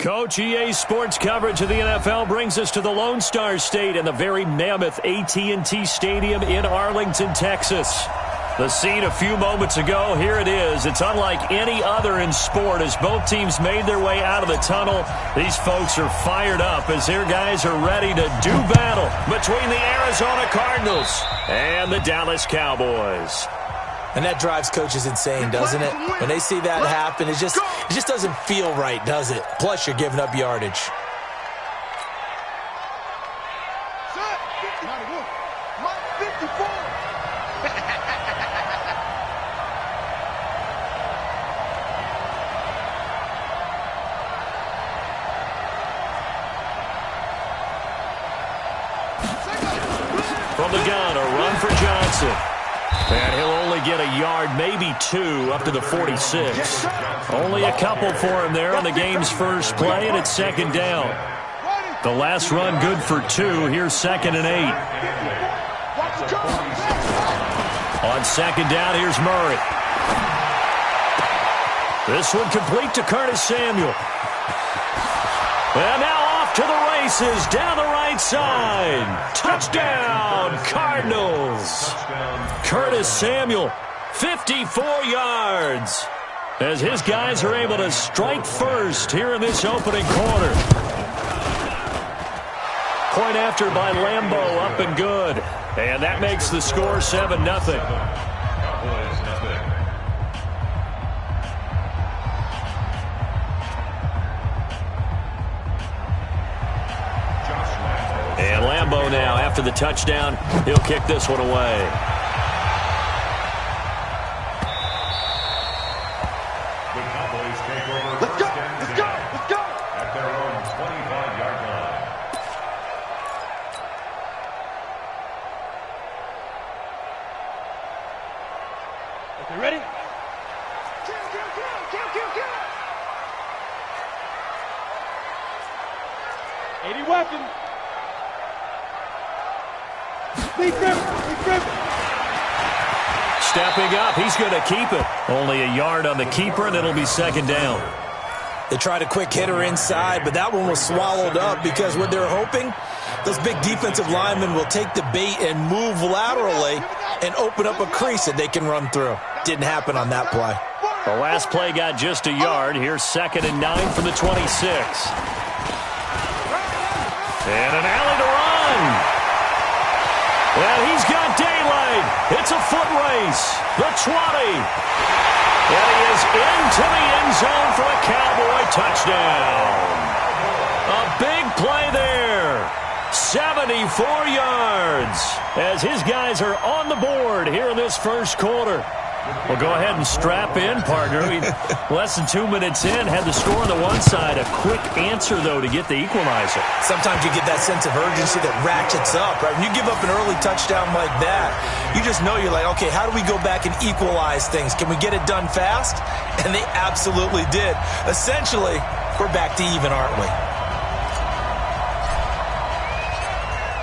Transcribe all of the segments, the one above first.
Coach, EA Sports coverage of the NFL brings us to the Lone Star State and the very mammoth AT&T Stadium in Arlington, Texas. The scene a few moments ago, here it is. It's unlike any other in sport as both teams made their way out of the tunnel. These folks are fired up as their guys are ready to do battle between the Arizona Cardinals and the Dallas Cowboys. And that drives coaches insane, doesn't it? When they see that happen, it just doesn't feel right, does it? Plus, you're giving up yardage. From the gun, a run for Johnson. And he'll only get a yard, maybe two, up to the 46. Only a couple for him there on the game's first play, and it's second down. The last run good for two. Here's 2nd and 8. On second down, here's Murray. This one complete to Curtis Samuel. And now off to the races, down the right side. Touchdown, Cardinals. Curtis Samuel, 54 yards. As his guys are able to strike first here in this opening quarter. Point after by Lambeau, up and good. And that makes the score 7-0. And Lambeau now, after the touchdown, he'll kick this one away. The Cowboys take over. Let's go! At their own 25-yard line. Okay, ready? Kill. 80 weapons. Stepping up, he's going to keep it. Only a yard on the keeper, and it'll be second down. They tried a quick hitter inside, but that one was swallowed up because what they're hoping, those big defensive linemen will take the bait and move laterally and open up a crease that they can run through. Didn't happen on that play. The last play got just a yard. Here's 2nd and 9 from the 26. And an alley to run. Well, he's got daylight. It's a foot race. The 20. And he is into the end zone for a Cowboy touchdown. A big play there. 74 yards as his guys are on the board here in this first quarter. Well, go ahead and strap in, partner. Less than 2 minutes in, had the score on the one side. A quick answer, though, to get the equalizer. Sometimes you get that sense of urgency that ratchets up, right? When you give up an early touchdown like that, you just know you're like, okay, how do we go back and equalize things? Can we get it done fast? And they absolutely did. Essentially, we're back to even, aren't we?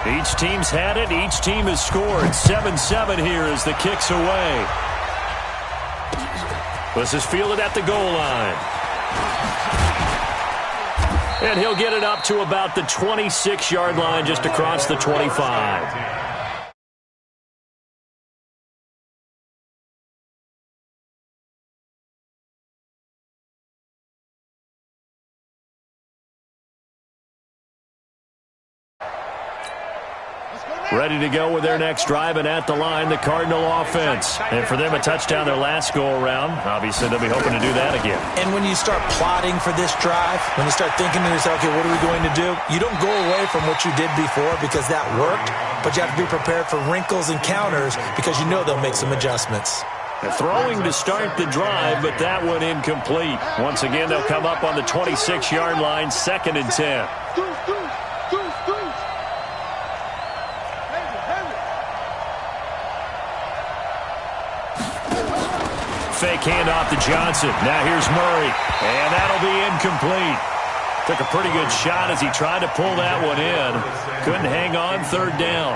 Each team's had it. Each team has scored. 7-7 here as the kick's away. This is fielded at the goal line. And he'll get it up to about the 26-yard line, just across the 25. Ready to go with their next drive, and at the line, the Cardinal offense. And for them, a touchdown their last go-around. Obviously, they'll be hoping to do that again. And when you start plotting for this drive, when you start thinking to yourself, okay, what are we going to do? You don't go away from what you did before because that worked, but you have to be prepared for wrinkles and counters because you know they'll make some adjustments. They're throwing to start the drive, but that one incomplete. Once again, they'll come up on the 26-yard line, 2nd and 10. Fake handoff to Johnson. Now here's Murray. And that'll be incomplete. Took a pretty good shot as he tried to pull that one in. Couldn't hang on, 3rd down.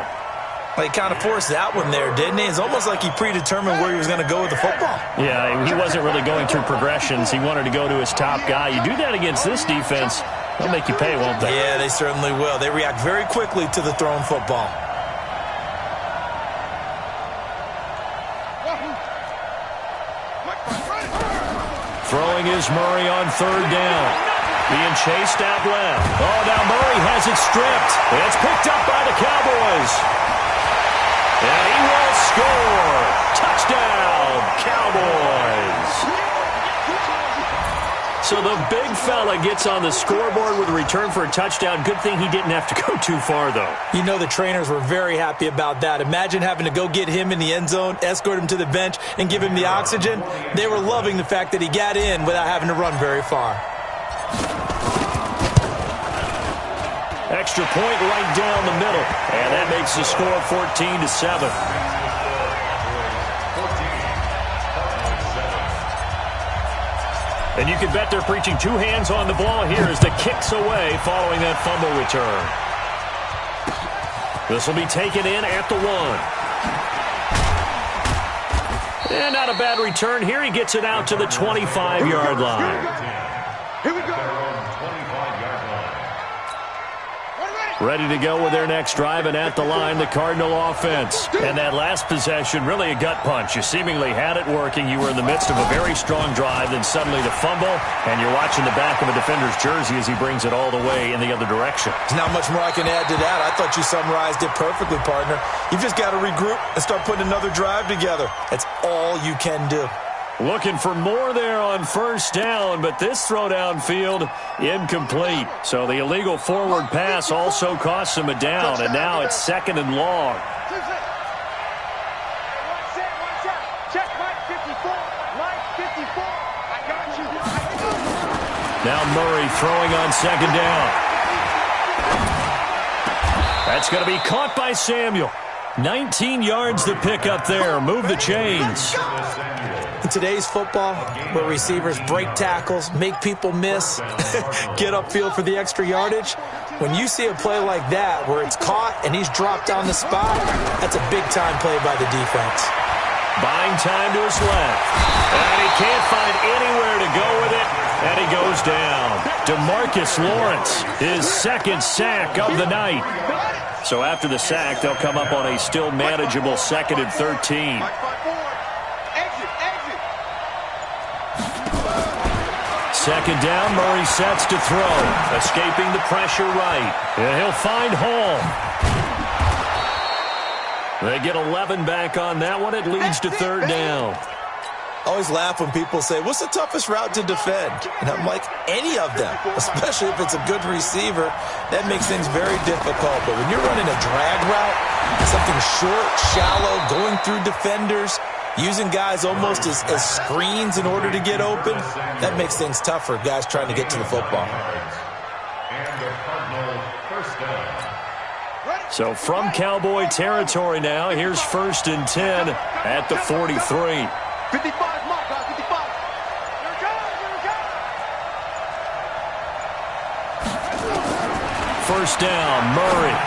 Well, he kind of forced that one there, didn't he? It's almost like he predetermined where he was going to go with the football. Yeah, he wasn't really going through progressions. He wanted to go to his top guy. You do that against this defense, they'll make you pay, won't they? Yeah, they certainly will. They react very quickly to the thrown football. Throwing is Murray on third down. Being chased out left. Oh, now Murray has it stripped. It's picked up by the Cowboys. And he will score. Touchdown, Cowboys. So the big fella gets on the scoreboard with a return for a touchdown. Good thing he didn't have to go too far, though. You know the trainers were very happy about that. Imagine having to go get him in the end zone, escort him to the bench, and give him the oxygen. They were loving the fact that he got in without having to run very far. Extra point right down the middle. And that makes the score 14-7. And you can bet they're preaching two hands on the ball here as the kick's away following that fumble return. This will be taken in at the 1. And not a bad return here. He gets it out to the 25-yard line. Here we go. Ready to go with their next drive, and at the line, the Cardinal offense. And that last possession, really a gut punch. You seemingly had it working. You were in the midst of a very strong drive, then suddenly the fumble, and you're watching the back of a defender's jersey as he brings it all the way in the other direction. There's not much more I can add to that. I thought you summarized it perfectly, partner. You've just got to regroup and start putting another drive together. That's all you can do. Looking for more there on first down, but this throw downfield incomplete. So the illegal forward pass also costs him a down, and now it's second and long. Check Mike 54. Mike 54. I got you. Now Murray throwing on second down. That's going to be caught by Samuel. 19 yards to pick up there. Move the chains. In today's football, where receivers break tackles, make people miss, get upfield for the extra yardage, when you see a play like that where it's caught and he's dropped on the spot, that's a big-time play by the defense. Buying time to his left. And he can't find anywhere to go with it, and he goes down. DeMarcus Lawrence, his second sack of the night. So after the sack, they'll come up on a still manageable 2nd and 13. Second down, Murray sets to throw. Escaping the pressure right. And he'll find Hall. They get 11 back on that one. It leads to third down. I always laugh when people say, what's the toughest route to defend? And I'm like, any of them, especially if it's a good receiver. That makes things very difficult. But when you're running a drag route, something short, shallow, going through defenders, using guys almost as screens in order to get open, that makes things tough for guys trying to get to the football. So from Cowboy territory now, here's 1st and 10 at the 43. 55, Mark, 55. Here we go, here we go. First down, Murray.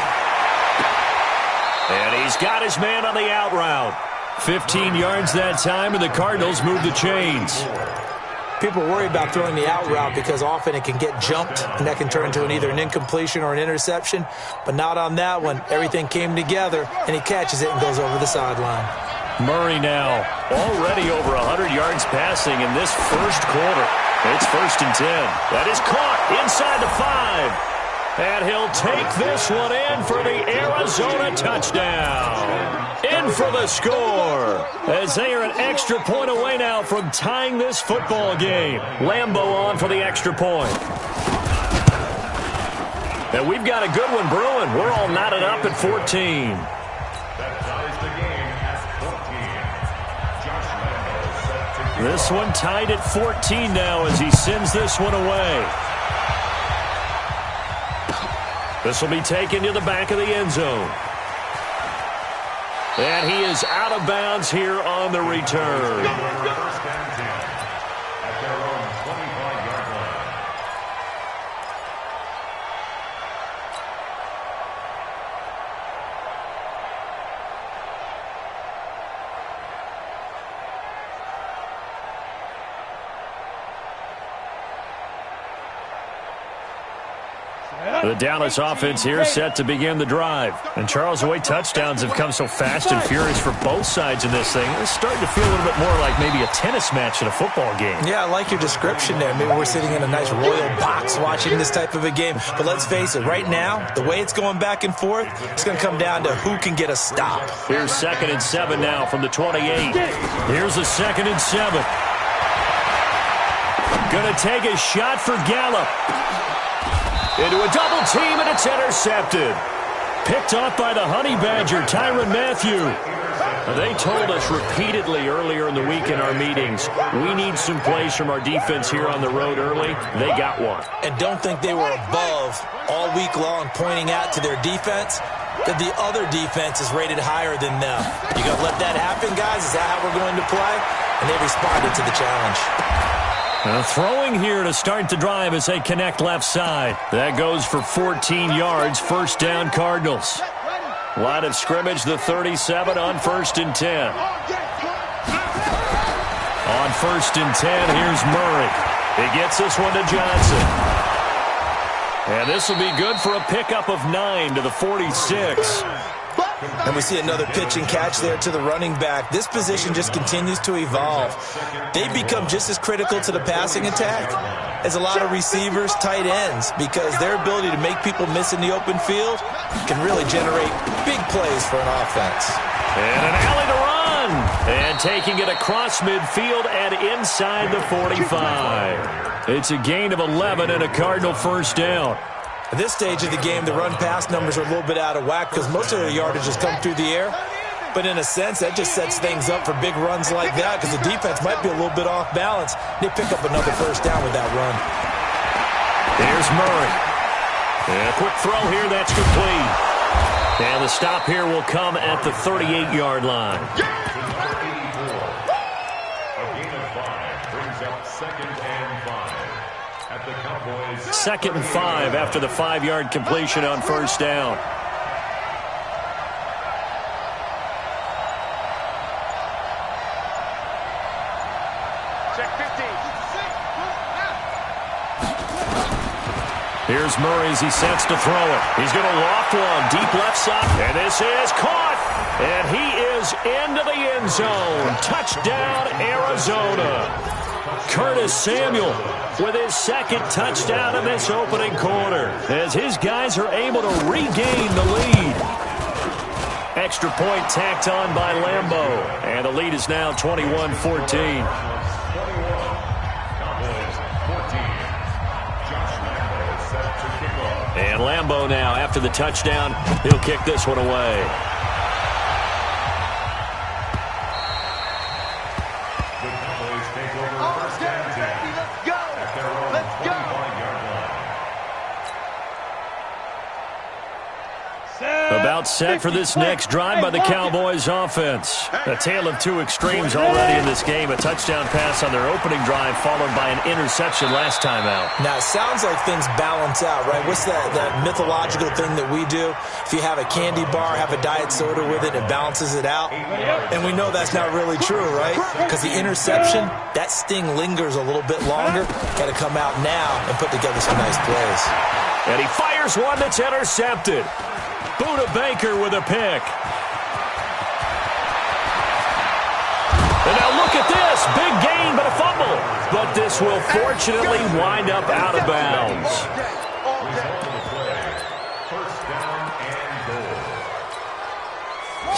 And he's got his man on the out route. 15 yards that time, and the Cardinals move the chains. People worry about throwing the out route because often it can get jumped, and that can turn into either an incompletion or an interception. But not on that one. Everything came together, and he catches it and goes over the sideline. Murray now already over 100 yards passing in this first quarter. It's 1st and 10. That is caught inside the 5. And he'll take this one in for the Arizona touchdown. In for the score. As they are an extra point away now from tying this football game. Lambeau on for the extra point. And we've got a good one brewing. We're all knotted up at 14. This one tied at 14 now as he sends this one away. This will be taken to the back of the end zone. And he is out of bounds here on the return. The Dallas offense here set to begin the drive. And Charles, the way touchdowns have come so fast and furious for both sides in this thing, it's starting to feel a little bit more like maybe a tennis match in a football game. Yeah, I like your description there. Maybe we're sitting in a nice royal box watching this type of a game. But let's face it, right now, the way it's going back and forth, it's going to come down to who can get a stop. Here's 2nd and 7 now from the 28. Here's a 2nd and 7. Going to take a shot for Gallup. Into a double team, and it's intercepted. Picked off by the Honey Badger, Tyrann Mathieu. They told us repeatedly earlier in the week in our meetings, we need some plays from our defense here on the road early. They got one. And don't think they were above all week long pointing out to their defense that the other defense is rated higher than them. You going to let that happen, guys? Is that how we're going to play? And they responded to the challenge. Throwing here to start the drive as they connect left side. That goes for 14 yards, 1st down Cardinals. Line of scrimmage, the 37 on 1st and 10. On 1st and 10, here's Murray. He gets this one to Johnson. And this will be good for a pickup of 9 to the 46. And we see another pitch and catch there to the running back. This position just continues to evolve. They become just as critical to the passing attack as a lot of receivers, tight ends, because their ability to make people miss in the open field can really generate big plays for an offense. And an alley to run. And taking it across midfield and inside the 45. It's a gain of 11 and a Cardinal 1st down. At this stage of the game, the run-pass numbers are a little bit out of whack because most of their yardage has come through the air. But in a sense, that just sets things up for big runs like that because the defense might be a little bit off balance. They pick up another 1st down with that run. There's Murray. And a quick throw here, that's complete. And the stop here will come at the 38-yard line. A gain of 5 brings up 2nd and 5. At the Cowboys. 2nd and 5 after the 5-yard completion on 1st down. Check 15. Here's Murray as he sets to throw it. He's going to loft one deep left side. And this is caught. And he is into the end zone. Touchdown, Arizona. Curtis Samuel with his 2nd touchdown in this opening quarter as his guys are able to regain the lead. Extra point tacked on by Lambo, and the lead is now 21-14. And Lambo now, after the touchdown, he'll kick this one away. About set for this next drive by the Cowboys offense. A tale of two extremes already in this game. A touchdown pass on their opening drive followed by an interception last time out. Now, it sounds like things balance out, right? What's that mythological thing that we do? If you have a candy bar, have a diet soda with it, it balances it out. And we know that's not really true, right? Because the interception, that sting lingers a little bit longer. Got to come out now and put together some nice plays. And he fires one that's intercepted. Buda Baker with a pick. And now look at this. Big gain, but a fumble. But this will fortunately wind up out of bounds.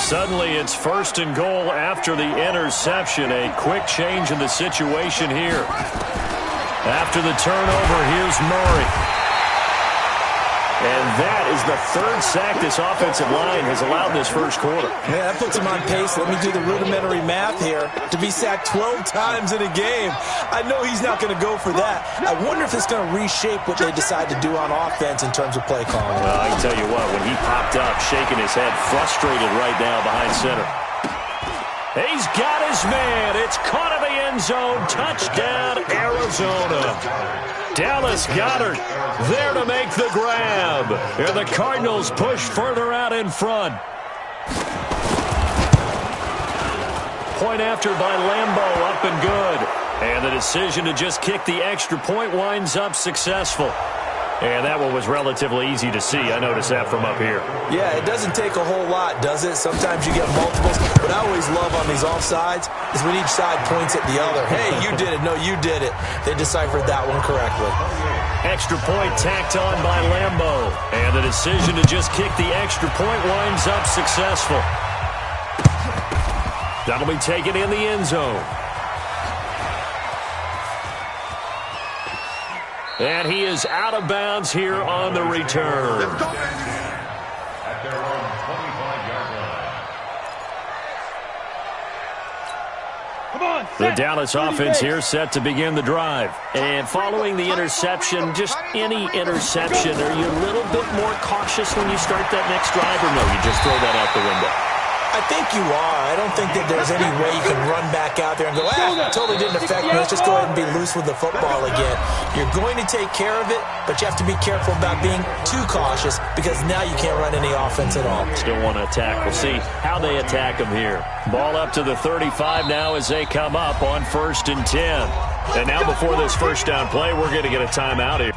Suddenly it's 1st and goal after the interception. A quick change in the situation here. After the turnover, here's Murray. And that is the 3rd sack this offensive line has allowed this first quarter. Yeah, that puts him on pace. Let me do the rudimentary math here. To be sacked 12 times in a game, I know he's not going to go for that. I wonder if it's going to reshape what they decide to do on offense in terms of play calling. Well, I can tell you what, when he popped up, shaking his head, frustrated right now behind center. He's got his man. It's caught in the end zone. Touchdown, Arizona. Dallas Goedert there to make the grab. And the Cardinals push further out in front. Point after by Lambo, up and good. And the decision to just kick the extra point winds up successful. And that one was relatively easy to see. I noticed that from up here. Yeah, it doesn't take a whole lot, does it? Sometimes you get multiples. What I always love on these offsides is when each side points at the other. Hey, you did it. No, you did it. They deciphered that one correctly. Extra point tacked on by Lambeau. And the decision to just kick the extra point winds up successful. That'll be taken in the end zone. And he is out of bounds here on the return. At their own 25-yard line. Come on, The Dallas offense here set to begin the drive. And following the interception, just any interception, are you a little bit more cautious when you start that next drive, or no, you just throw that out the window? I think you are. I don't think that there's any way you can run back out there and go, totally didn't affect me. Let's just go ahead and be loose with the football again. You're going to take care of it, but you have to be careful about being too cautious because now you can't run any offense at all. Still want to attack. We'll see how they attack him here. Ball up to the 35 now as they come up on 1st and 10. And now before this first down play, we're going to get a timeout here.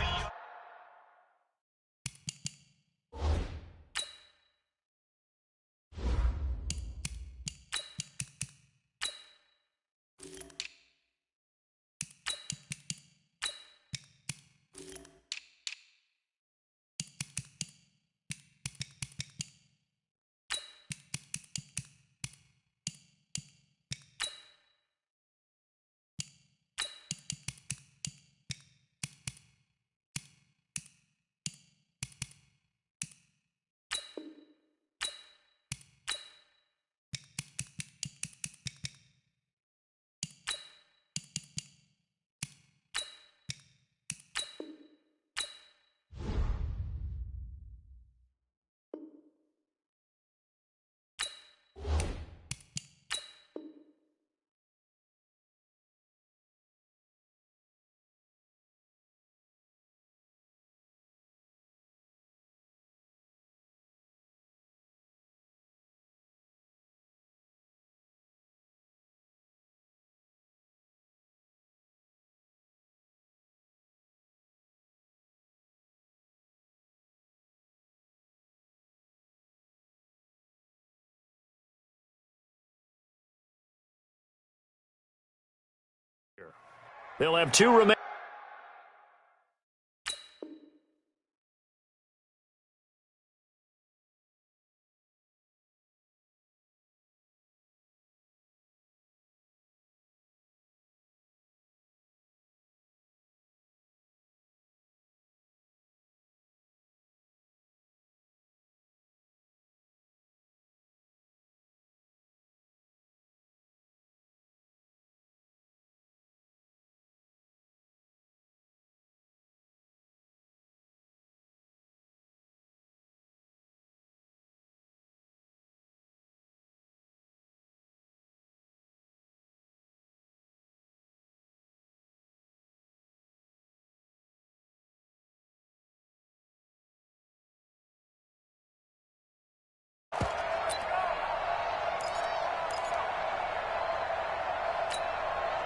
They'll have two remaining.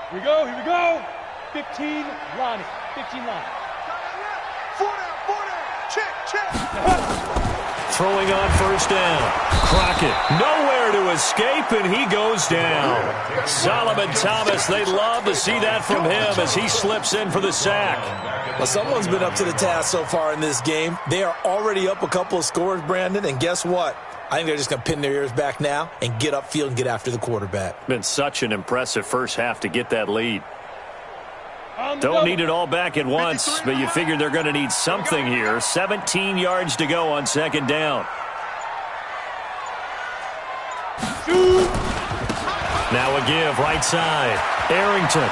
Here we go, here we go. 15, Lonnie. 15, Lonnie. 4 down, check. Throwing on 1st down. Crockett nowhere to escape, and he goes down. Solomon Thomas, they'd love to see that from him as he slips in for the sack. Well, someone's been up to the task so far in this game. They are already up a couple of scores, Brandon, and guess what? I think they're just going to pin their ears back now and get upfield and get after the quarterback. Been such an impressive first half to get that lead. Don't need it all back at once, but you figure they're going to need something here. 17 yards to go on 2nd down. Now a give, right side. Arrington.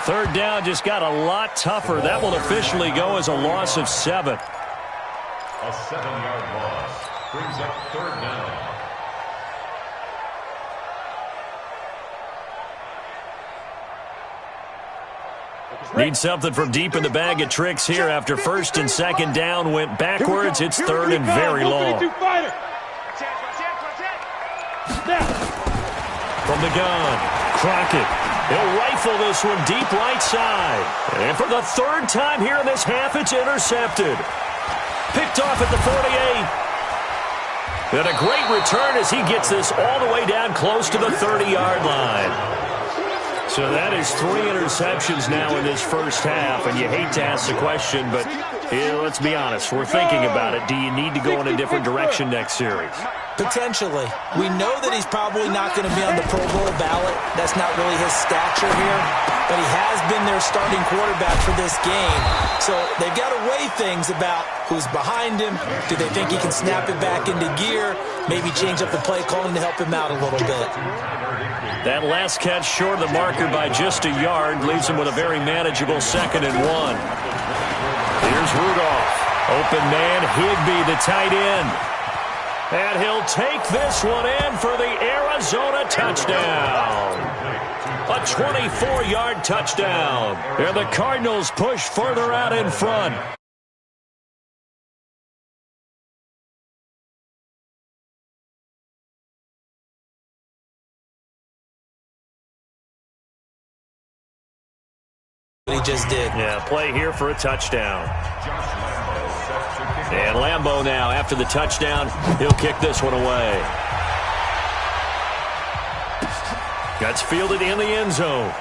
3rd down just got a lot tougher. That will officially go as a loss of 7. A 7-yard loss brings up 3rd down. Need something from deep in the bag of tricks here after 1st and 2nd down went backwards. It's 3rd and very long. From the gun, Crockett. He'll rifle this one deep right side. And for the third time here in this half, it's intercepted. Picked off at the 48. And a great return as he gets this all the way down close to the 30-yard line. So that is 3 interceptions now in this first half, and you hate to ask the question, but let's be honest, we're thinking about it. Do you need to go in a different direction next series? Potentially. We know that he's probably not going to be on the Pro Bowl ballot. That's not really his stature here, but he has been their starting quarterback for this game. So they've got to weigh things about who's behind him. Do they think he can snap it back into gear? Maybe change up the play calling to help him out a little bit. That last catch short of the marker by just a yard leaves him with a very manageable 2nd and 1. Here's Rudolph. Open man, Higbee, the tight end. And he'll take this one in for the Arizona touchdown. A 24-yard touchdown. And the Cardinals push further out in front. He just did. Yeah, play here for a touchdown. And Lambeau now, after the touchdown, he'll kick this one away. Gets fielded in the end zone.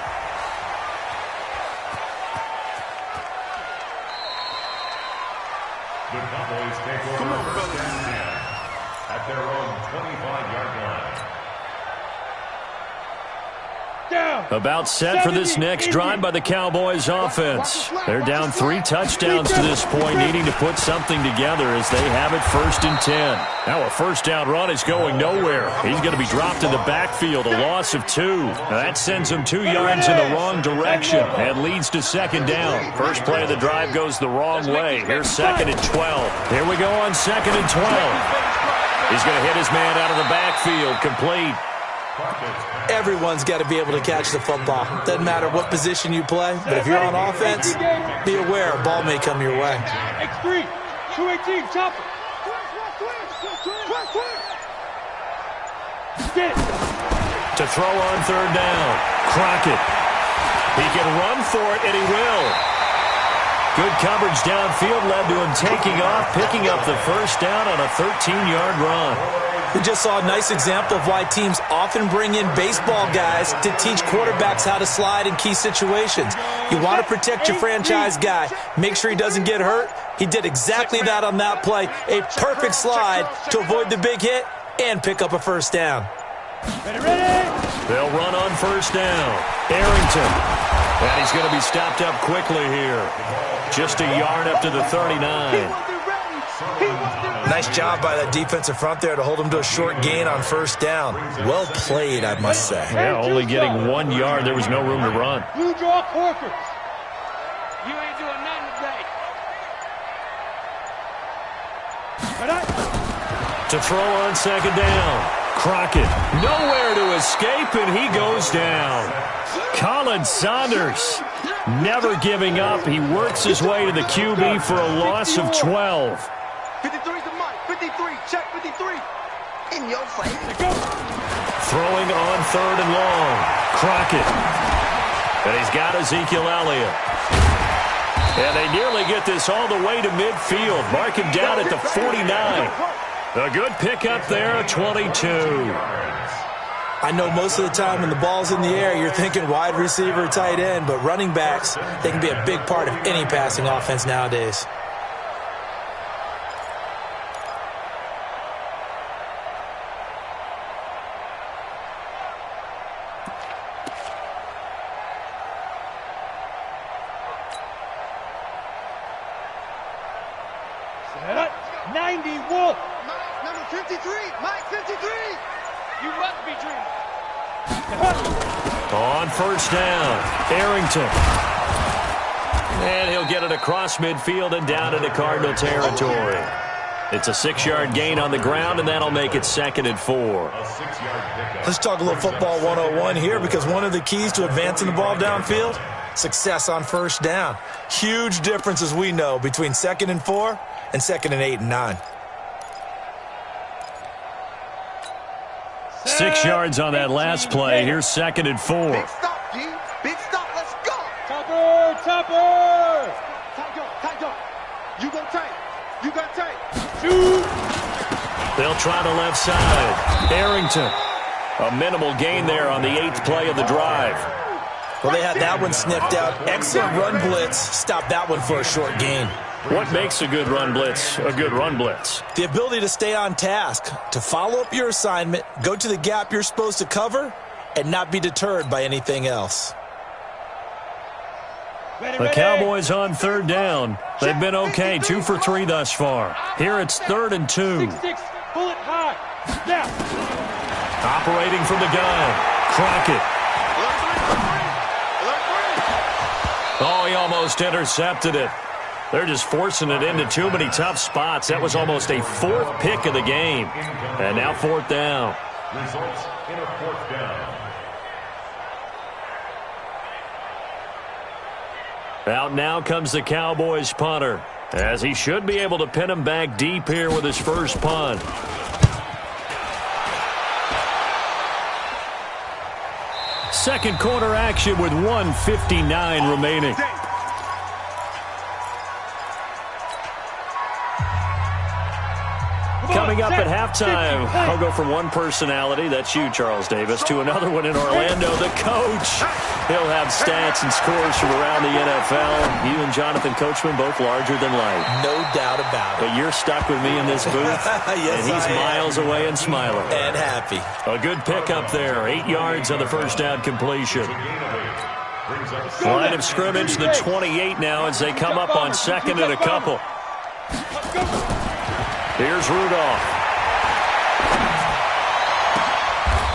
The Cowboys take over first and 10 at their own 25-yard line. About set for this next drive by the Cowboys offense. They're down 3 touchdowns to this point, needing to put something together as they have it 1st and 10. Now a first down run is going nowhere. He's going to be dropped in the backfield, a loss of 2. Now that sends him 2 yards in the wrong direction and leads to 2nd down. First play of the drive goes the wrong way. Here's 2nd and 12. Here we go on 2nd and 12. He's going to hit his man out of the backfield, complete. Everyone's got to be able to catch the football. Doesn't matter what position you play, but if you're on offense, be aware a ball may come your way. X3, 218, chopper. Get it. To throw on 3rd down. Crockett. He can run for it, and he will. Good coverage downfield led to him taking off, picking up the first down on a 13-yard run. We just saw a nice example of why teams often bring in baseball guys to teach quarterbacks how to slide in key situations. You want to protect your franchise guy. Make sure he doesn't get hurt. He did exactly that on that play. A perfect slide to avoid the big hit and pick up a first down. Ready. They'll run on 1st down. Arrington. And he's going to be stopped up quickly here. Just a yard up to the 39. Nice job by that defensive front there to hold him to a short gain on 1st down. Well played, I must say. Yeah, only getting 1 yard. There was no room to run. Blue draw Corkers. You ain't doing nothing today. To throw on 2nd down. Crockett. Nowhere to escape, and he goes down. Colin Saunders never giving up. He works his way to the QB for a loss of 12. 53's the mic. 53. Check 53. In your face. Throwing on 3rd and long. Crockett. And he's got Ezekiel Elliott. And they nearly get this all the way to midfield. Mark him down at the 49. A good pickup there, 22. I know most of the time when the ball's in the air, you're thinking wide receiver, tight end, but running backs, they can be a big part of any passing offense nowadays. Set up. 90 Wolf. Number 53. Mike 53. You must be dreaming. On 1st down, Arrington. And he'll get it across midfield and down into Cardinal territory. It's a 6-yard gain on the ground, and that'll make it 2nd and 4. Let's talk a little football 101 here, because one of the keys to advancing the ball downfield, success on 1st down. Huge difference, as we know, between 2nd and 4 and 2nd and 8 and 9. 6 yards on that last play. Here's 2nd and 4. Big stop, G. topper! Tight up. You go tight. You got tight. Shoot! They'll try the left side. Arrington. A minimal gain there on the 8th play of the drive. Well, they had that one sniffed out. Excellent run blitz. Stop that one for a short gain. What makes a good run blitz a good run blitz? The ability to stay on task, to follow up your assignment, go to the gap you're supposed to cover, and not be deterred by anything else. The Cowboys on 3rd down. They've been okay, 2 for 3 thus far. Here it's 3rd and 2. 6-6, bullet high. Now. Operating from the gun. Crockett. Oh, he almost intercepted it. They're just forcing it into too many tough spots. That was almost a 4th pick of the game. And now 4th down. Results in a 4th down. Out now comes the Cowboys punter, as he should be able to pin him back deep here with his first punt. Second quarter action with 1:59 remaining. Coming up at halftime, I'll go from one personality, that's you, Charles Davis, to another one in Orlando, the coach. He'll have stats and scores from around the NFL. You and Jonathan Coachman both larger than life. No doubt about it. But you're stuck with me in this booth, Yes, and he's I am. miles away and smiling. And happy. A good pickup there, 8 yards on the first down completion. Line of scrimmage, the 28 now as they come up on 2nd and a couple. Here's Rudolph.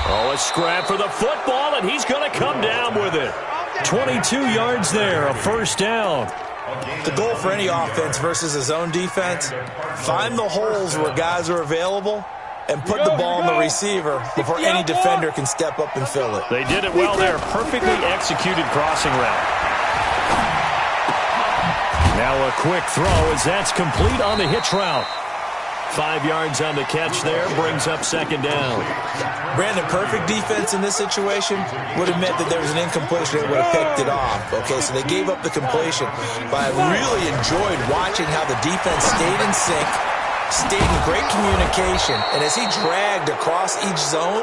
Oh, a scrap for the football, and he's going to come down with it. 22 yards there, a first down. The goal for any offense versus a zone defense, find the holes where guys are available and put the ball on the receiver before any defender can step up and fill it. They did it well there. Perfectly executed crossing route. Now a quick throw as that's complete on the hitch route. 5 yards on the catch there, brings up 2nd down. Brandon, perfect defense in this situation would have meant that there was an incompletion that would have picked it off. Okay, so they gave up the completion. But I really enjoyed watching how the defense stayed in sync, stayed in great communication, and as he dragged across each zone,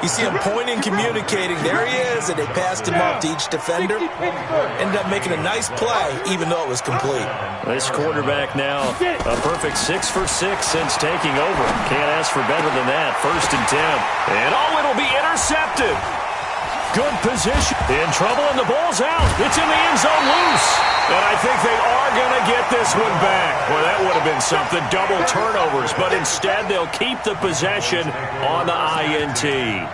you see him pointing, communicating. There he is, and they passed him off to each defender. Ended up making a nice play, even though it was complete. This quarterback now a perfect 6 for 6 since taking over. Can't ask for better than that. 1st and 10. And it'll be intercepted. Good position. In trouble, and the ball's out. It's in the end zone loose. And I think they are going to get this one back. Well, that would have been something. Double turnovers. But instead, they'll keep the possession on the INT.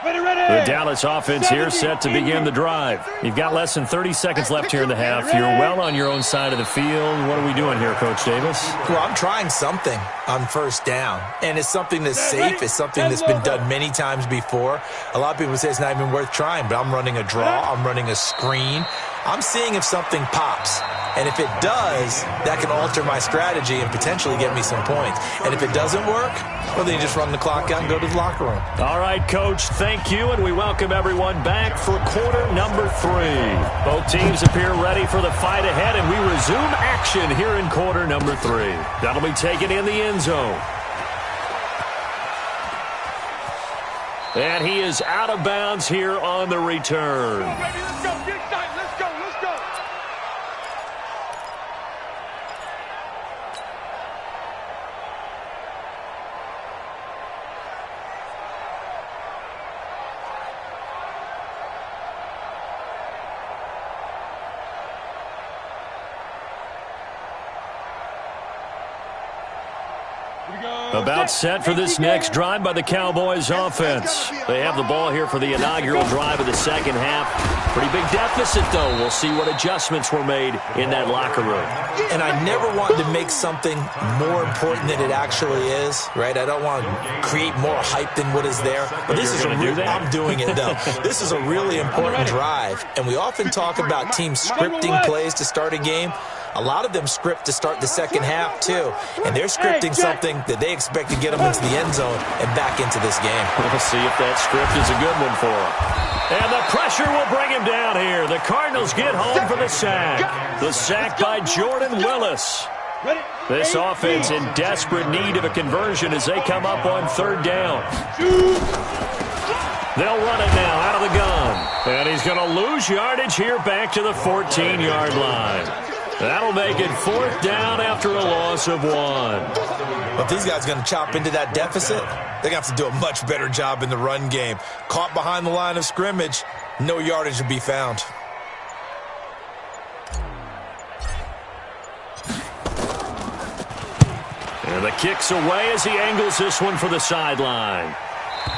The Dallas offense here set to begin the drive. You've got less than 30 seconds left here in the half. You're well on your own side of the field. What are we doing here, Coach Davis? Well, I'm trying something on first down, and it's something that's safe. It's something that's been done many times before. A lot of people say it's not even worth trying, but I'm running a draw. I'm running a screen. I'm seeing if something pops. And if it does, that can alter my strategy and potentially get me some points. And if it doesn't work, well, then you just run the clock out and go to the locker room. All right, Coach, thank you, and we welcome everyone back for quarter number 3. Both teams appear ready for the fight ahead, and we resume action here in quarter number 3. That'll be taken in the end zone. And he is out of bounds here on the return. Let's go. Get tight. Let's go. Let's go. About set for this next drive by the Cowboys offense. They have the ball here for the inaugural drive of the second half. Pretty big deficit, though. We'll see what adjustments were made in that locker room. And I never wanted to make something more important than it actually is, right? I don't want to create more hype than what is there. But this is I'm doing it, though. This is a really important drive. And we often talk about teams scripting plays to start a game. A lot of them script to start the second half, too. And they're scripting something that they expect to get them into the end zone and back into this game. We'll see if that script is a good one for them. And the pressure will bring him down here. The Cardinals get home for the sack. The sack by Jordan Willis. This offense in desperate need of a conversion as they come up on third down. They'll run it now out of the gun. And he's going to lose yardage here back to the 14-yard line. That'll make it fourth down after a loss of 1. Well, if these guys are going to chop into that deficit, they're going to have to do a much better job in the run game. Caught behind the line of scrimmage, no yardage to be found. And the kick's away as he angles this one for the sideline.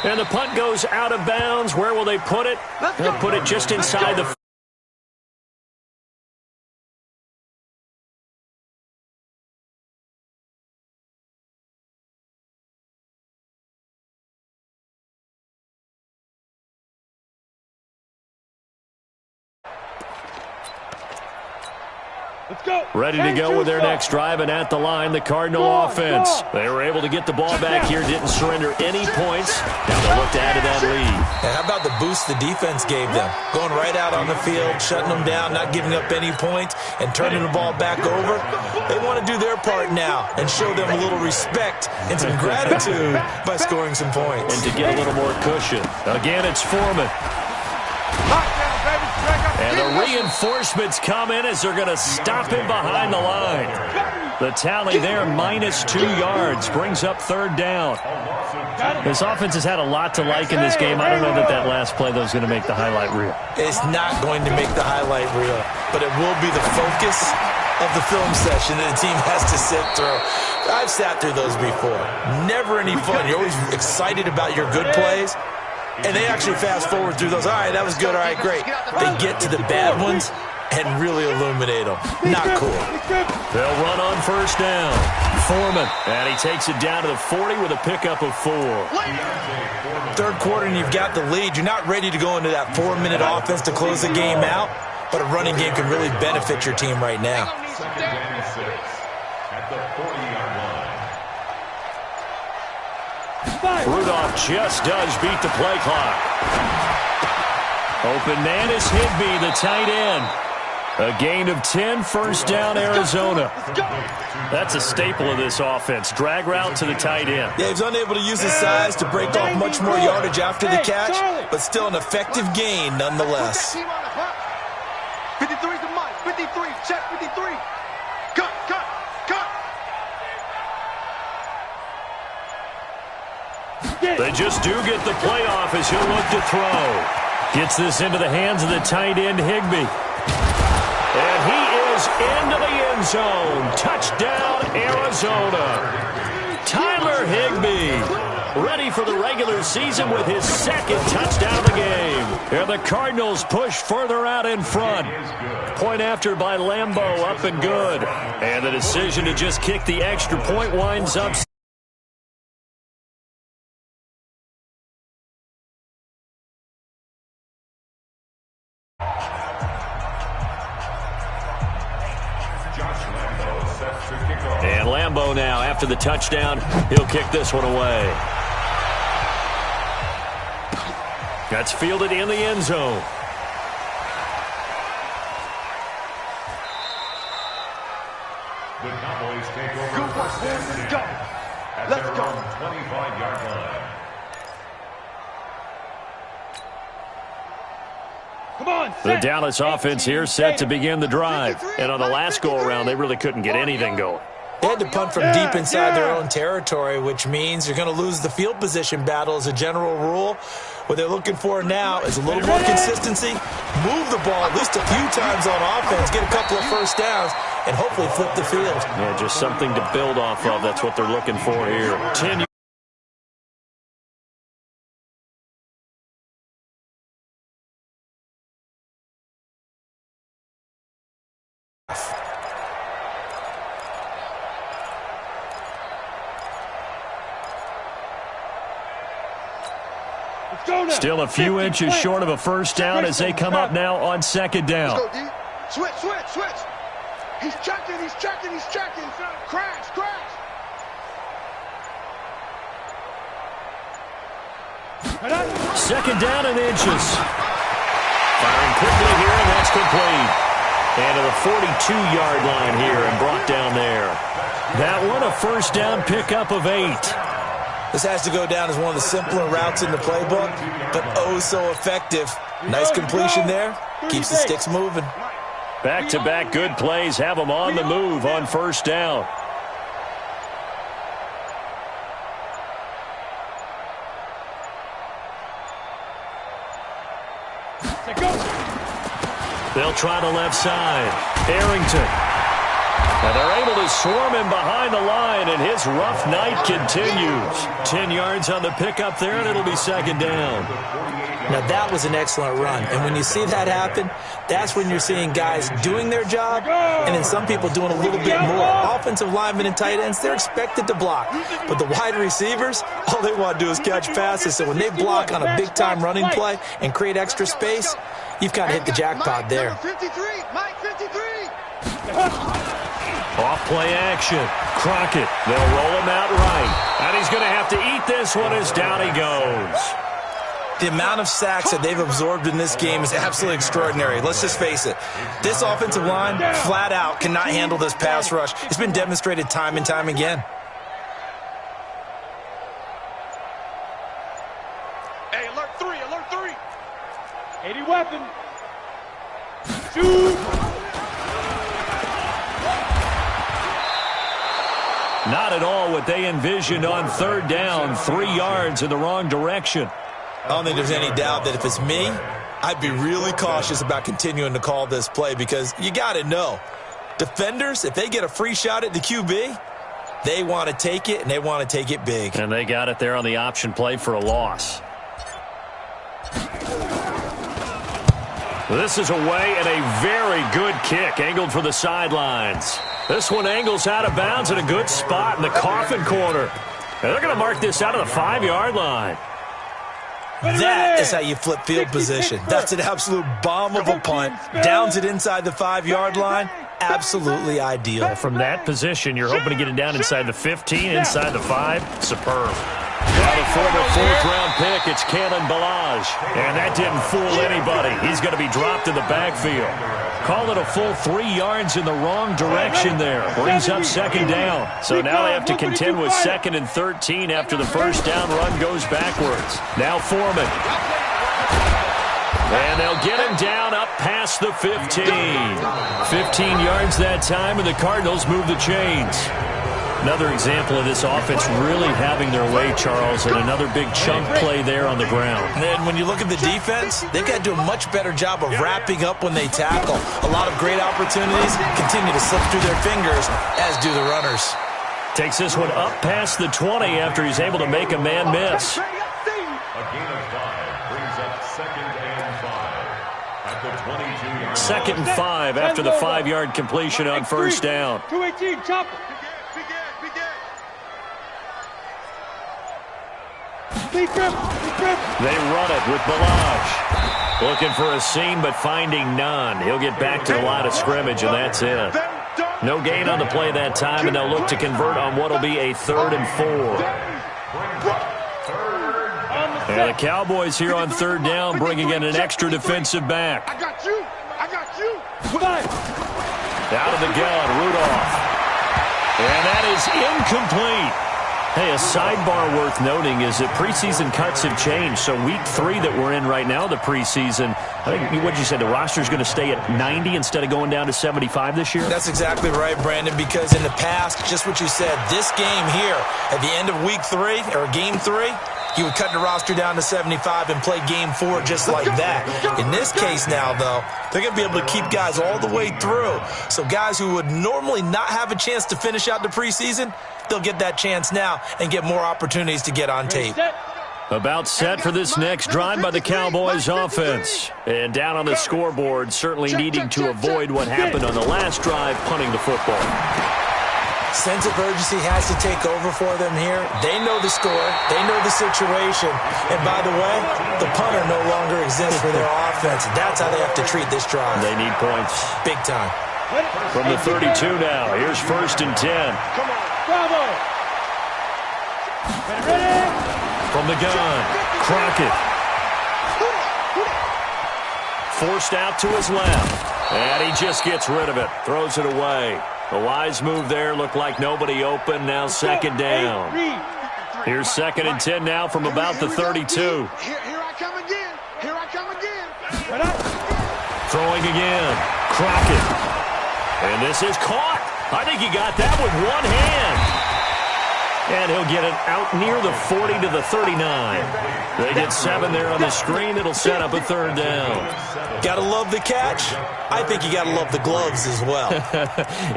And the punt goes out of bounds. Where will they put it? They'll put it just inside the... Let's go. Ready to go with their next drive, and at the line, the Cardinal offense. They were able to get the ball back here, didn't surrender any points. Now they look to add to that lead. And how about the boost the defense gave them? Going right out on the field, shutting them down, not giving up any points, and turning the ball back over. They want to do their part now and show them a little respect and some gratitude by scoring some points. And to get a little more cushion. Again, it's Foreman. And the reinforcements come in as they're going to stop him behind the line. The tally there, -2 yards, brings up third down. This offense has had a lot to like in this game. I don't know that last play, though, is going to make the highlight reel. It's not going to make the highlight reel, but it will be the focus of the film session that the team has to sit through. I've sat through those before. Never any fun. You're always excited about your good plays. And they actually fast forward through those. All right, that was good. All right, great. They get to the bad ones and really illuminate them. Not cool. They'll run on first down. Foreman. And he takes it down to the 40 with a pickup of 4. Third quarter and you've got the lead. You're not ready to go into that 4-minute offense to close the game out, but a running game can really benefit your team right now. At the 40-yard line. Rudolph just does beat the play clock. Open man is Higbee, the tight end. A gain of 10, first down, Arizona. That's a staple of this offense. Drag route to the tight end. Yeah, he's unable to use his size to break off much more yardage after the catch, but still an effective gain nonetheless. 53's the mic. 53. Check 53. Cut, cut, cut. They just do get the play off as he'll look to throw. Gets this into the hands of the tight end, Higbee. And he is into the end zone. Touchdown, Arizona. Tyler Higbee, ready for the regular season with his second touchdown of the game. And the Cardinals push further out in front. Point after by Lambeau, up and good. And the decision to just kick the extra point winds up. And Lambeau now, after the touchdown, he'll kick this one away. That's fielded in the end zone. The Cowboys take over first and 10 at their own 25-yard line. Come on, The Dallas offense here set to begin the drive. And on the last go-around, they really couldn't get anything going. They had to punt from deep inside their own territory, which means you're going to lose the field position battle as a general rule. What they're looking for now is a little more consistency, move the ball at least a few times on offense, get a couple of first downs, and hopefully flip the field. Yeah, just something to build off of. That's what they're looking for here. 10. Still a few inches short of a first down as they come up now on second down. Let's go, D. Switch, switch, switch. He's checking, he's checking, he's checking. Crash, crash. Second down and inches. quickly here, and that's complete. And to the 42-yard line here and brought down there. That one, a first down pickup of 8. This has to go down as one of the simpler routes in the playbook, but oh so effective. Nice completion there. Keeps the sticks moving. Back-to-back good plays have them on the move on first down. They'll try the left side. Arrington. And they're able to swarm him behind the line, and his rough night continues. 10 yards on the pickup there, and it'll be second down. Now, that was an excellent run. And when you see that happen, that's when you're seeing guys doing their job and then some people doing a little bit more. Offensive linemen and tight ends, they're expected to block. But the wide receivers, all they want to do is catch passes. So when they block on a big-time running play and create extra space, you've kind of hit the jackpot there. Off play action. Crockett. They'll roll him out right. And he's going to have to eat this one as down he goes. The amount of sacks that they've absorbed in this game is absolutely extraordinary. Let's just face it. This offensive line, flat out, cannot handle this pass rush. It's been demonstrated time and time again. Hey, alert 3, alert 3. 80 weapon. Shoot. Not at all what they envisioned on third down. 3 yards in the wrong direction. I don't think there's any doubt that if it's me, I'd be really cautious about continuing to call this play because you got to know, defenders, if they get a free shot at the QB, they want to take it, and they want to take it big. And they got it there on the option play for a loss. This is away and a very good kick angled for the sidelines. This one angles out of bounds at a good spot in the coffin corner. And they're going to mark this out of the 5-yard line. That is how you flip field position. That's an absolute bomb of a punt. Downs it inside the 5-yard line. Absolutely ideal. From that position, you're hoping to get it down inside the 15, inside the 5. Superb. Now the former 4th-round pick, it's Kalen Ballage. And that didn't fool anybody. He's going to be dropped in the backfield. Call it a full 3 yards in the wrong direction there. Brings up second down. So now they have to contend with 2nd and 13 after the first down run goes backwards. Now Foreman. And they'll get him down up past the 15. 15 yards that time, and the Cardinals move the chains. Another example of this offense really having their way, Charles, and another big chunk play there on the ground. And when you look at the defense, they've got to do a much better job of wrapping up when they tackle. A lot of great opportunities continue to slip through their fingers, as do the runners. Takes this one up past the 20 after he's able to make a man miss. A gain of 5 brings up 2nd and 5 at the 22-yard line. 2nd and 5 after the 5-yard completion on first down. 218, chop it. They run it with Ballage. Looking for a seam, but finding none. He'll get back to the line of scrimmage, and that's it. No gain on the play that time, and they'll look to convert on what will be a 3rd and 4. And the Cowboys here on 3rd down, bringing in an extra defensive back. I got you. I got you. Out of the gun, Rudolph. And that is incomplete. Hey, a sidebar worth noting is that preseason cuts have changed. So week 3 that we're in right now, the preseason, I think what you said, the roster's going to stay at 90 instead of going down to 75 this year? That's exactly right, Brandon, because in the past, just what you said, this game here, at the end of week 3, or game 3, you would cut the roster down to 75 and play game 4 just like that. In this case now, though, they're going to be able to keep guys all the way through. So guys who would normally not have a chance to finish out the preseason, they'll get that chance now and get more opportunities to get on tape. About set for this next drive by the Cowboys offense. And down on the scoreboard, certainly needing to avoid what happened on the last drive, punting the football. Sense of urgency has to take over for them here. They know the score. They know the situation. And by the way, the punter no longer exists for their offense. That's how they have to treat this drive. They need points. Big time. From the 32 now, here's 1st and 10. Come on. Bravo. Ready? From the gun, Crockett. forced out to his left. And he just gets rid of it. Throws it away. A wise move there. Looked like nobody open. Now second down. Here's 2nd and 10 now from about the 32. Here I come again. Here I come again. Throwing again. Crockett. And this is caught. I think he got that with one hand. And he'll get it out near the 40 to the 39. They get 7 there on the screen. It'll set up a 3rd down. Gotta love the catch. I think you gotta love the gloves as well.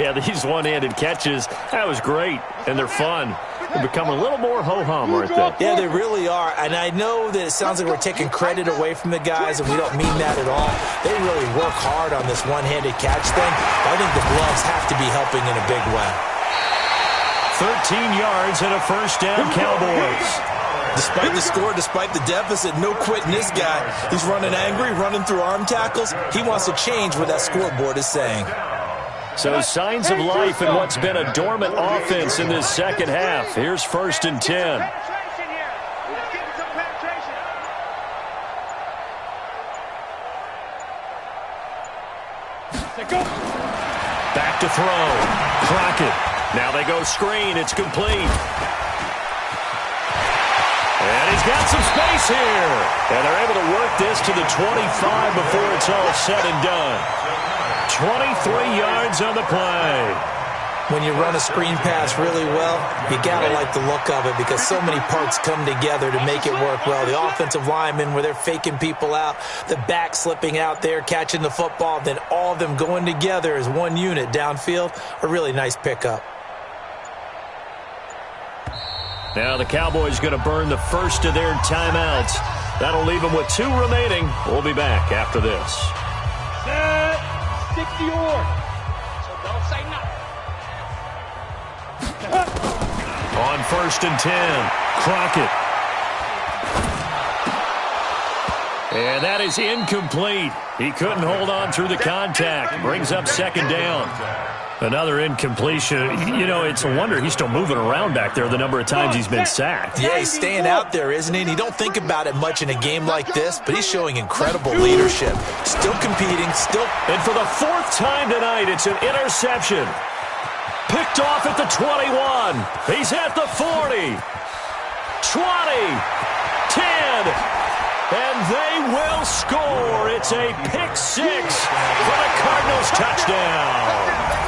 Yeah, these one-handed catches, that was great. And they're fun. They become a little more ho-hum right there. Yeah, they really are. And I know that it sounds like we're taking credit away from the guys, and we don't mean that at all. They really work hard on this one-handed catch thing. I think the gloves have to be helping in a big way. 13 yards and a 1st down, Cowboys. Despite the score, despite the deficit, no quitting this guy. He's running angry, running through arm tackles. He wants to change what that scoreboard is saying. So signs of life in what's been a dormant offense in this second half. Here's 1st and 10. Back to throw. Crockett. Now they go screen. It's complete. And he's got some space here. And they're able to work this to the 25 before it's all said and done. 23 yards on the play. When you run a screen pass really well, you got to like the look of it because so many parts come together to make it work well. The offensive linemen, where they're faking people out, the back slipping out there, catching the football, then all of them going together as one unit downfield, a really nice pickup. Now the Cowboys going to burn the first of their timeouts. That'll leave them with 2 remaining. We'll be back after this. Set. 60 or. So don't say nothing. On 1st and 10, Crockett. And that is incomplete. He couldn't hold on through the contact. Brings up 2nd down. Another incompletion. You know, it's a wonder he's still moving around back there the number of times he's been sacked. Yeah, he's staying out there, isn't he? And you don't think about it much in a game like this, but he's showing incredible leadership. Still competing, still. And for the 4th time tonight, it's an interception. Picked off at the 21. He's at the 40. 20. 10. And they will score. It's a pick 6 for the Cardinals touchdown.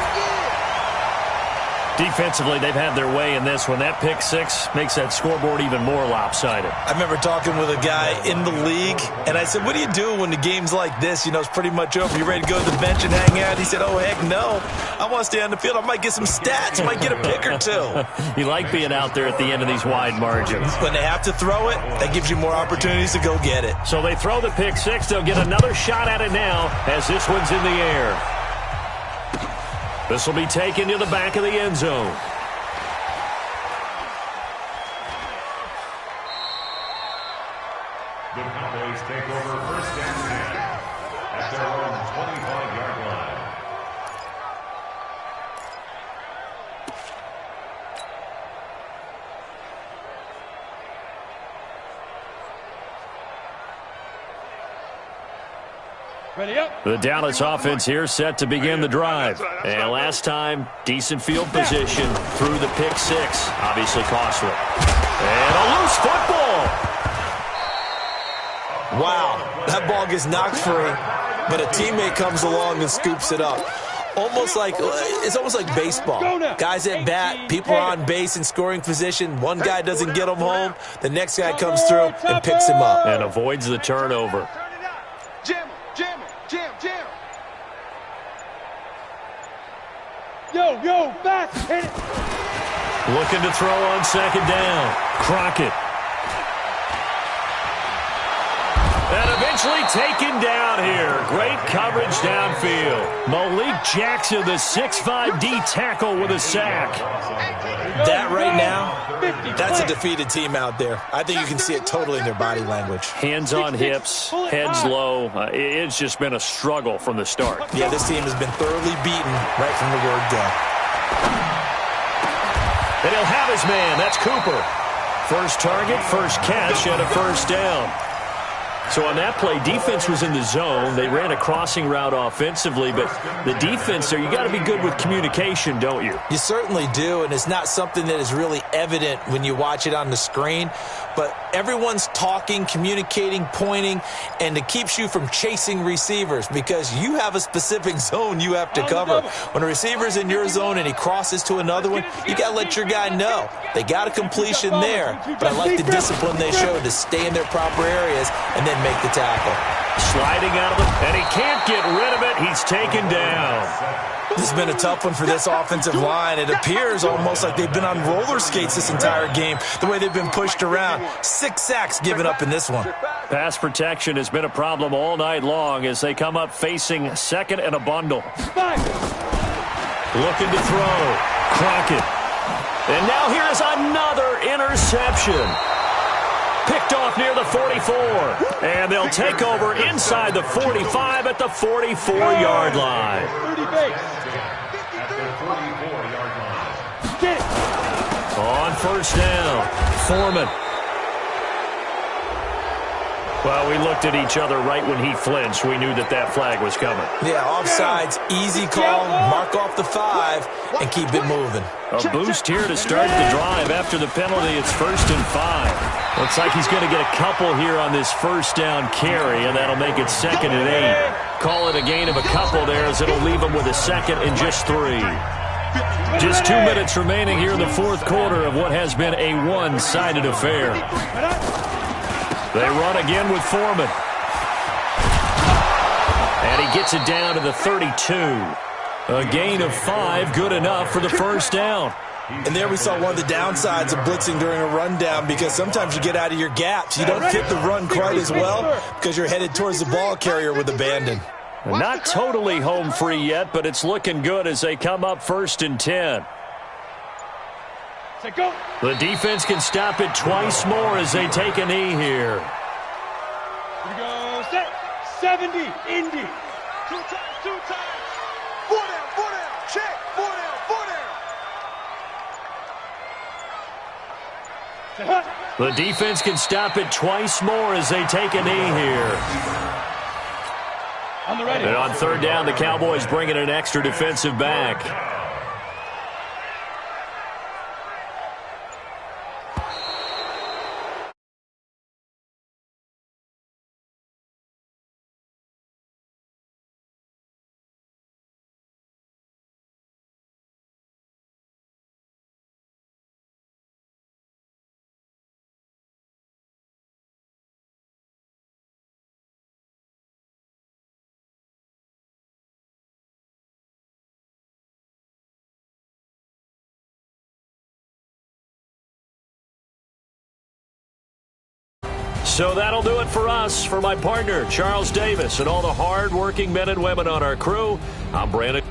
Defensively, they've had their way in this one. That pick 6 makes that scoreboard even more lopsided. I remember talking with a guy in the league, and I said, what do you do when the game's like this? You know, it's pretty much over. You ready to go to the bench and hang out? He said, oh, heck no. I want to stay on the field. I might get some stats. Might get a pick or 2. You like being out there at the end of these wide margins. When they have to throw it, that gives you more opportunities to go get it. So they throw the pick 6. They'll get another shot at it now as this one's in the air. This will be taken to the back of the end zone. The Cowboys take over 1st and 10 at their own 25-yard line. Ready up. The Dallas offense here set to begin the drive. And last time, decent field position through the pick 6. Obviously costly. And a loose football. Wow, that ball gets knocked free, but a teammate comes along and scoops it up. It's almost like baseball. Guys at bat, people are on base in scoring position. One guy doesn't get him home. The next guy comes through and picks him up. And avoids the turnover. Jam. Yo, back. Hit it. Looking to throw on 2nd down. Crockett. And eventually taken down here. Great coverage downfield. Malik Jackson, the 6'5" D tackle with a sack. That right now, that's a defeated team out there. I think you can see it totally in their body language. Hands on hips, heads low. It's just been a struggle from the start. Yeah, this team has been thoroughly beaten right from the word go. And he'll have his man. That's Cooper. First target, first catch, and a 1st down. So on that play, defense was in the zone. They ran a crossing route offensively, but the defense there, you got to be good with communication, don't you? You certainly do, and it's not something that is really evident when you watch it on the screen. But everyone's talking, communicating, pointing, and it keeps you from chasing receivers because you have a specific zone you have to cover. When a receiver's in your zone and he crosses to another one, you got to let your guy know. They got a completion there, but I like the discipline they showed to stay in their proper areas and then make the tackle. Sliding out of them, and he can't get rid of it. He's taken down. This has been a tough one for this offensive line. It appears almost like they've been on roller skates this entire game, the way they've been pushed around. 6 sacks given up in this one. Pass protection has been a problem all night long as they come up facing second and a bundle. Looking to throw. Crockett. And now here's another interception. Picked off near the 44. And they'll take over inside the 45 at the 44-yard line. 30 base. Get it. On first down, Foreman. Well, we looked at each other right when he flinched. We knew that that flag was coming. Yeah, offsides, easy call, mark off the 5, and keep it moving. A boost here to start the drive after the penalty. It's 1st and 5. Looks like he's going to get a couple here on this first down carry, and that'll make it 2nd and 8. Call it a gain of a couple there as it'll leave him with a 2nd and just 3. Just 2 minutes remaining here in the 4th quarter of what has been a one-sided affair. They run again with Foreman. And he gets it down to the 32. A gain of 5, good enough for the first down. And there we saw one of the downsides of blitzing during a rundown because sometimes you get out of your gaps. You don't fit the run quite as well because you're headed towards the ball carrier with abandon. Not totally home free yet, but it's looking good as they come up 1st and 10. Go. The defense can stop it twice more as they take a knee here. Here we go. Set. 70. Indy. 2 times, 2 times. 4 down. Check. 4 down. The defense can stop it twice more as they take a knee here. On the ready. And on 3rd down, the Cowboys bring in an extra defensive back. So that'll do it for us. For my partner, Charles Davis, and all the hard-working men and women on our crew, I'm Brandon.